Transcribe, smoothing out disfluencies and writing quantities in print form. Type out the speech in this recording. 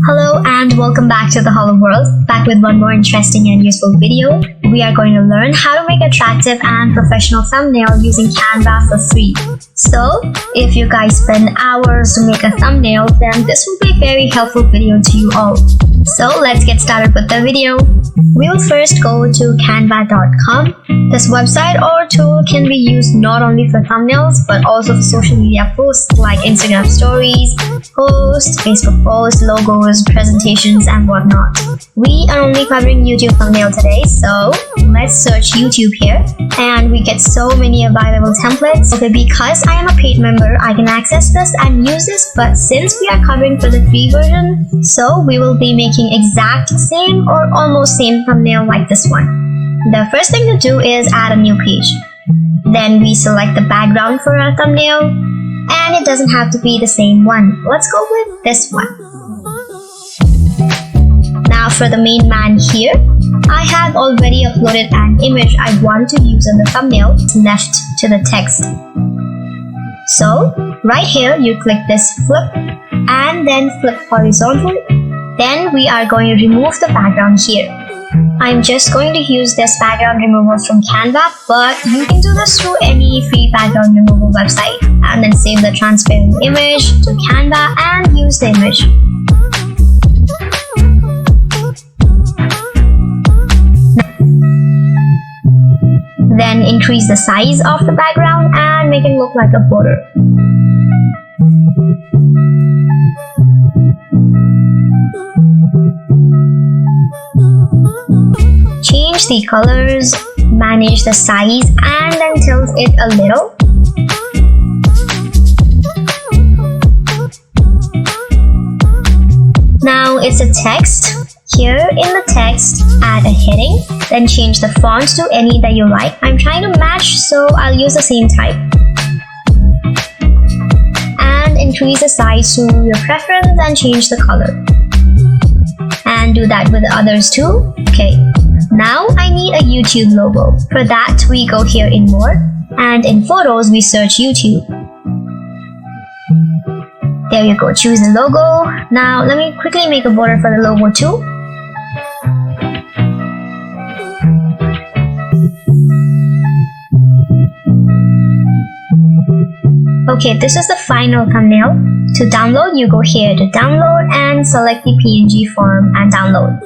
Hello and welcome back to the Hollow World, back with one more interesting and useful video. We are going to learn how to make attractive and professional thumbnail using Canva for free. So, if you guys spend hours to make a thumbnail, then this will be a very helpful video to you all. So let's get started with the video. We will first go to canva.com. This website or tool can be used not only for thumbnails but also for social media posts like Instagram stories, posts, Facebook posts, logos, presentations, and whatnot. We are only covering YouTube thumbnail today, so let's search YouTube here, and we get so many available templates. Okay, because I am a paid member, I can access this and use this, but since we are covering for the free version, so we will be making exact same or almost same thumbnail like this one. The first thing to do is add a new page. Then we select the background for our thumbnail, and it doesn't have to be the same one. Let's go with this one. Now for the main man here, I have already uploaded an image I want to use in the thumbnail left to the text. So right here you click this flip and then flip horizontal. Then we are going to remove the background here. I'm just going to use this background removal from Canva, but you can do this through any free background removal website, and then save the transparent image to Canva and use the image. Then increase the size of the background and make it look like a border. Change the colors, manage the size, and then tilt it a little. Now it's a text. Here in the text, add a heading, then change the font to any that you like. I'm trying to match, so I'll use the same type. And increase the size to your preference and change the color. And do that with the others too. Okay, now I need a YouTube logo. For that, we go here in More, and in Photos, we search YouTube. There you go, choose the logo. Now let me quickly make a border for the logo too. Okay, this is the final thumbnail. To download, you go here to download and select the PNG form and download.